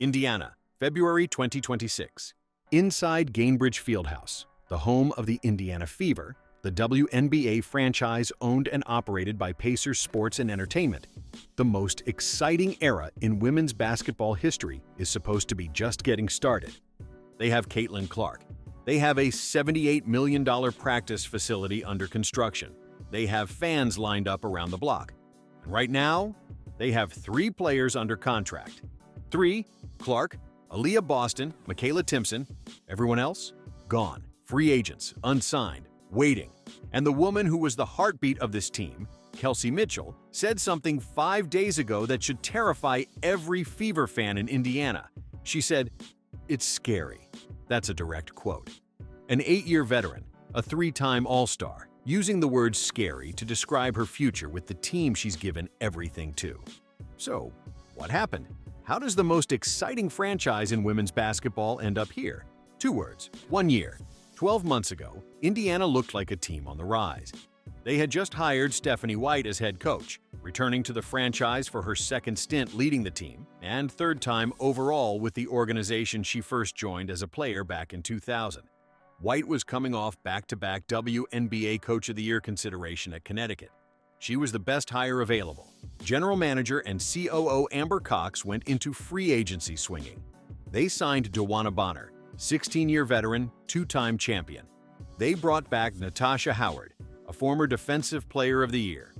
Indiana, February 2026. Inside Gainbridge Fieldhouse, the home of the Indiana Fever, the WNBA franchise owned and operated by Pacers Sports and Entertainment, the most exciting era in women's basketball history is supposed to be just getting started. They have Caitlin Clark. They have a $78 million practice facility under construction. They have fans lined up around the block. And right now, they have 3 players under contract. 3, Clark, Aaliyah Boston, Michaela Timpson. Everyone else? Gone. Free agents, unsigned, waiting. And the woman who was the heartbeat of this team, Kelsey Mitchell, said something 5 days ago that should terrify every Fever fan in Indiana. She said, "It's scary." That's a direct quote. An 8-year veteran, a 3-time All-Star, using the word scary to describe her future with the team she's given everything to. So, what happened? How does the most exciting franchise in women's basketball end up here? 2 words, 1 year. 12 months ago, Indiana looked like a team on the rise. They had just hired Stephanie White as head coach, returning to the franchise for her second stint leading the team, and 3rd time overall with the organization she first joined as a player back in 2000. White was coming off back-to-back WNBA Coach of the Year consideration at Connecticut. She was the best hire available. General manager and COO Amber Cox went into free agency swinging. They signed DeWanna Bonner, 16-year veteran, 2-time champion. They brought back Natasha Howard, a former Defensive Player of the Year.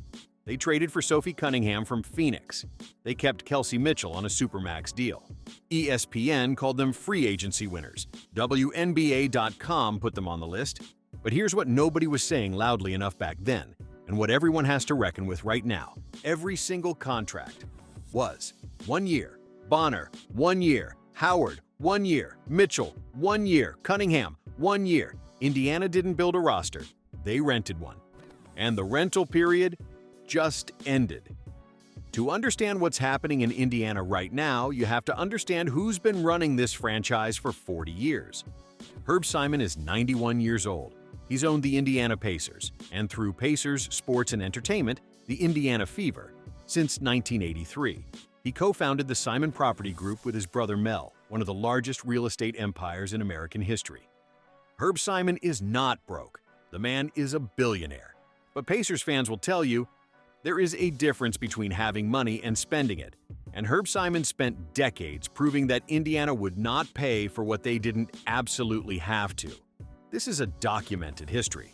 They traded for Sophie Cunningham from Phoenix. They kept Kelsey Mitchell on a Supermax deal. ESPN called them free agency winners. WNBA.com put them on the list. But here's what nobody was saying loudly enough back then, and what everyone has to reckon with right now. Every single contract was 1 year. Bonner, 1 year. Howard, 1 year. Mitchell, 1 year. Cunningham, 1 year. Indiana didn't build a roster. They rented one. And the rental period just ended. To understand what's happening in Indiana right now, you have to understand who's been running this franchise for 40 years. Herb Simon is 91 years old. He's owned the Indiana Pacers, and through Pacers Sports and Entertainment, the Indiana Fever, since 1983. He co-founded the Simon Property Group with his brother Mel, one of the largest real estate empires in American history. Herb Simon is not broke. The man is a billionaire. But Pacers fans will tell you, there is a difference between having money and spending it, and Herb Simon spent decades proving that Indiana would not pay for what they didn't absolutely have to. This is a documented history.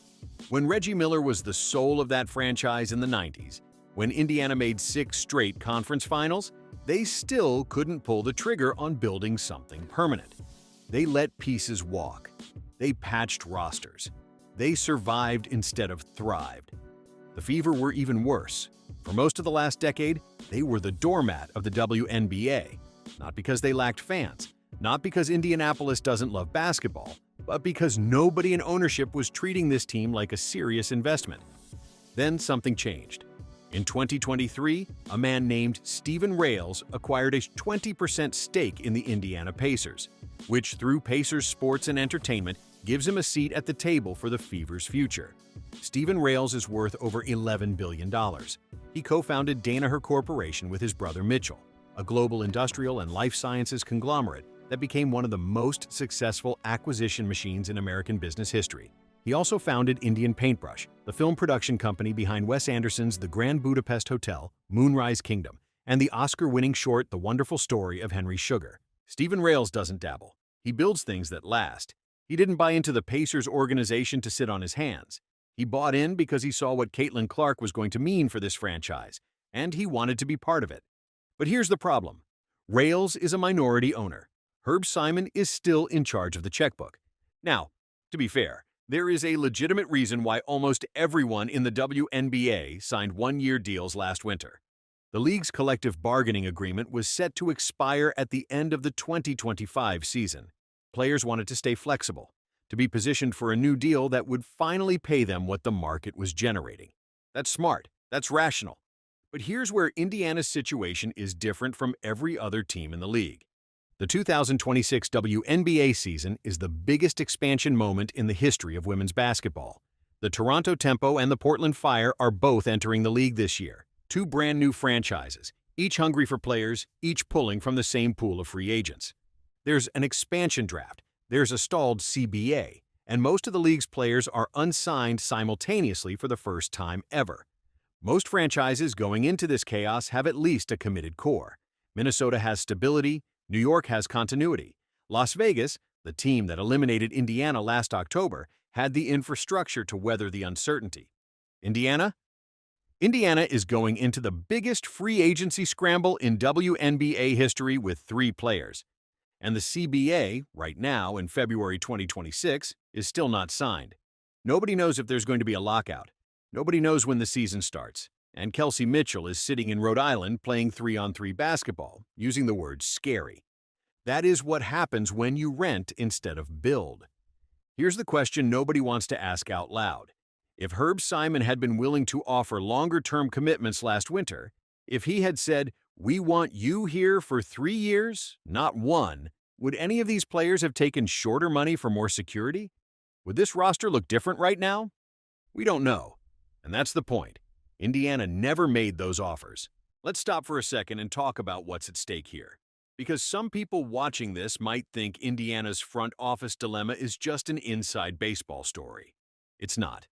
When Reggie Miller was the soul of that franchise in the 90s, when Indiana made 6 straight conference finals, they still couldn't pull the trigger on building something permanent. They let pieces walk. They patched rosters. They survived instead of thrived. The Fever were even worse. For most of the last decade, they were the doormat of the WNBA. Not because they lacked fans, not because Indianapolis doesn't love basketball, but because nobody in ownership was treating this team like a serious investment. Then something changed. In 2023, a man named Steven Rales acquired a 20% stake in the Indiana Pacers, which through Pacers Sports and Entertainment gives him a seat at the table for the Fever's future. Steven Rales is worth over $11 billion. He co-founded Danaher Corporation with his brother Mitchell, a global industrial and life sciences conglomerate that became one of the most successful acquisition machines in American business history. He also founded Indian Paintbrush, the film production company behind Wes Anderson's The Grand Budapest Hotel, Moonrise Kingdom, and the Oscar-winning short The Wonderful Story of Henry Sugar. Steven Rales doesn't dabble. He builds things that last. He didn't buy into the Pacers organization to sit on his hands. He bought in because he saw what Caitlin Clark was going to mean for this franchise, and he wanted to be part of it. But here's the problem. Rales is a minority owner. Herb Simon is still in charge of the checkbook. Now, to be fair, there is a legitimate reason why almost everyone in the WNBA signed 1-year deals last winter. The league's collective bargaining agreement was set to expire at the end of the 2025 season. Players wanted to stay flexible, to be positioned for a new deal that would finally pay them what the market was generating. That's smart. That's rational. But here's where Indiana's situation is different from every other team in the league. The 2026 WNBA season is the biggest expansion moment in the history of women's basketball. The Toronto Tempo and the Portland Fire are both entering the league this year, 2 brand new franchises, each hungry for players, each pulling from the same pool of free agents. There's an expansion draft, there's a stalled CBA, and most of the league's players are unsigned simultaneously for the first time ever. Most franchises going into this chaos have at least a committed core. Minnesota has stability, New York has continuity. Las Vegas, the team that eliminated Indiana last October, had the infrastructure to weather the uncertainty. Indiana? Indiana is going into the biggest free agency scramble in WNBA history with 3 players. And the CBA, right now in February 2026, is still not signed. Nobody knows if there's going to be a lockout. Nobody knows when the season starts. And Kelsey Mitchell is sitting in Rhode Island playing 3-on-3 basketball, using the word scary. That is what happens when you rent instead of build. Here's the question nobody wants to ask out loud. If Herb Simon had been willing to offer longer-term commitments last winter, if he had said, "We want you here for 3 years, not 1, would any of these players have taken shorter money for more security? Would this roster look different right now? We don't know. And that's the point. Indiana never made those offers. Let's stop for a second and talk about what's at stake here. Because some people watching this might think Indiana's front office dilemma is just an inside baseball story. It's not.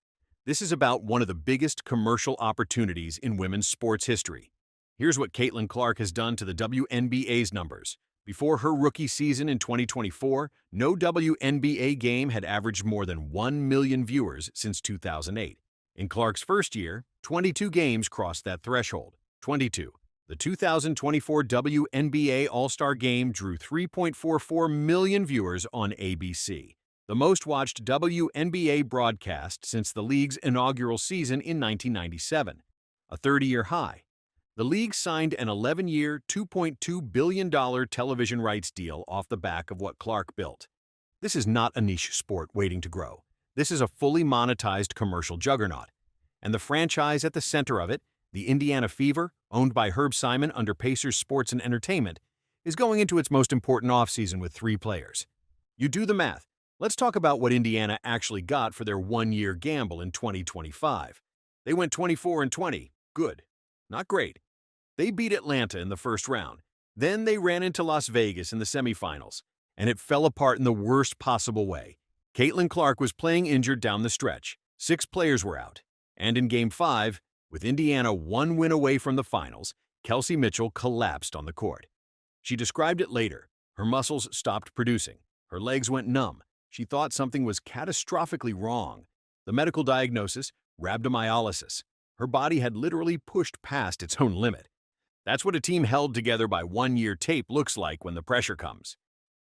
This is about one of the biggest commercial opportunities in women's sports history. Here's what Caitlin Clark has done to the WNBA's numbers. Before her rookie season in 2024, no WNBA game had averaged more than 1 million viewers since 2008. In Clark's first year, 22 games crossed that threshold. 22. The 2024 WNBA All-Star Game drew 3.44 million viewers on ABC, the most-watched WNBA broadcast since the league's inaugural season in 1997, a 30-year high. The league signed an 11-year, $2.2 billion television rights deal off the back of what Clark built. This is not a niche sport waiting to grow. This is a fully monetized commercial juggernaut. And the franchise at the center of it, the Indiana Fever, owned by Herb Simon under Pacers Sports and Entertainment, is going into its most important offseason with 3 players. You do the math. Let's talk about what Indiana actually got for their 1-year gamble in 2025. They went 24-20. Good. Not great. They beat Atlanta in the first round. Then they ran into Las Vegas in the semifinals, and it fell apart in the worst possible way. Caitlin Clark was playing injured down the stretch. 6 players were out. And in Game 5, with Indiana 1 win away from the finals, Kelsey Mitchell collapsed on the court. She described it later. Her muscles stopped producing. Her legs went numb. She thought something was catastrophically wrong. The medical diagnosis, rhabdomyolysis. Her body had literally pushed past its own limit. That's what a team held together by 1-year tape looks like when the pressure comes.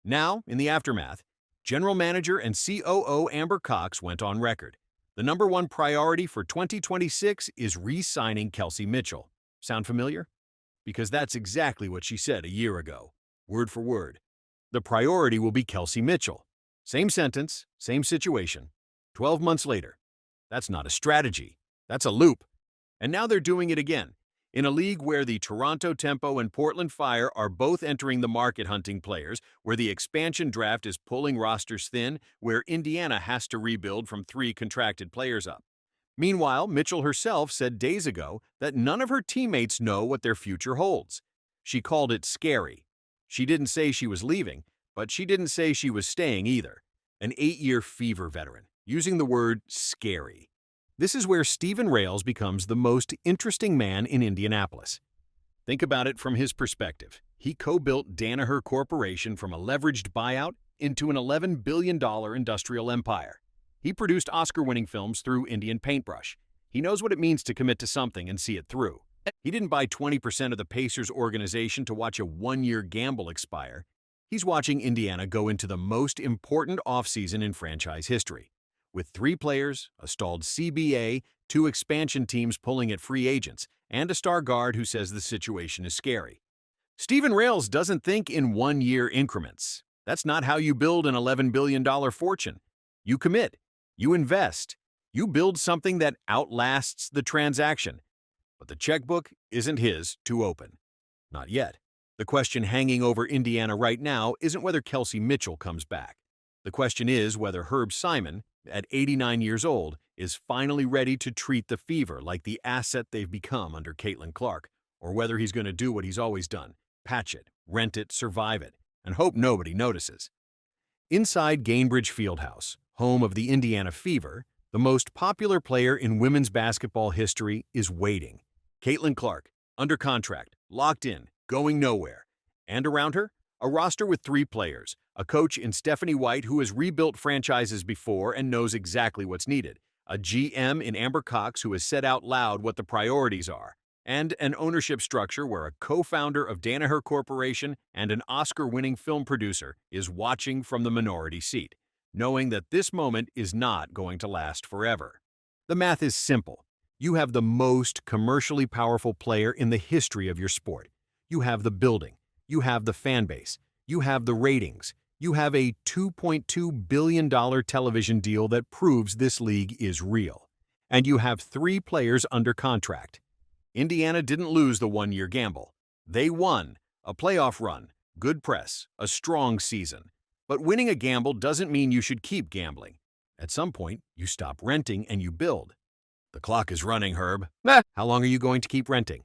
Now, in the aftermath, General Manager and COO Amber Cox went on record. The number 1 priority for 2026 is re-signing Kelsey Mitchell. Sound familiar? Because that's exactly what she said a year ago, word for word. The priority will be Kelsey Mitchell. Same sentence, same situation. 12 months later. That's not a strategy. That's a loop. And now they're doing it again. In a league where the Toronto Tempo and Portland Fire are both entering the market hunting players, where the expansion draft is pulling rosters thin, where Indiana has to rebuild from 3 contracted players up. Meanwhile, Mitchell herself said days ago that none of her teammates know what their future holds. She called it scary. She didn't say she was leaving, but she didn't say she was staying either. An 8-year Fever veteran, using the word scary. This is where Steven Rales becomes the most interesting man in Indianapolis. Think about it from his perspective. He co-built Danaher Corporation from a leveraged buyout into an $11 billion industrial empire. He produced Oscar-winning films through Indian Paintbrush. He knows what it means to commit to something and see it through. He didn't buy 20% of the Pacers organization to watch a 1-year gamble expire. He's watching Indiana go into the most important offseason in franchise history. With 3 players, a stalled CBA, 2 expansion teams pulling at free agents, and a star guard who says the situation is scary. Steven Rales doesn't think in 1-year increments. That's not how you build an $11 billion fortune. You commit. You invest. You build something that outlasts the transaction. But the checkbook isn't his to open. Not yet. The question hanging over Indiana right now isn't whether Kelsey Mitchell comes back. The question is whether Herb Simon, at 89 years old, is finally ready to treat the Fever like the asset they've become under Caitlin Clark, or whether he's going to do what he's always done: patch it, rent it, survive it, and hope nobody notices. Inside Gainbridge Fieldhouse, home of the Indiana Fever, the most popular player in women's basketball history is waiting. Caitlin Clark, under contract, locked in, going nowhere. And around her, a roster with 3 players, a coach in Stephanie White who has rebuilt franchises before and knows exactly what's needed, a GM in Amber Cox who has said out loud what the priorities are, and an ownership structure where a co-founder of Danaher Corporation and an Oscar-winning film producer is watching from the minority seat, knowing that this moment is not going to last forever. The math is simple. You have the most commercially powerful player in the history of your sport. You have the building. You have the fan base. You have the ratings. You have a $2.2 billion television deal that proves this league is real. And you have 3 players under contract. Indiana didn't lose the one-year gamble. They won a playoff run, good press, a strong season. But winning a gamble doesn't mean you should keep gambling. At some point, you stop renting and you build. The clock is running, Herb. How long are you going to keep renting?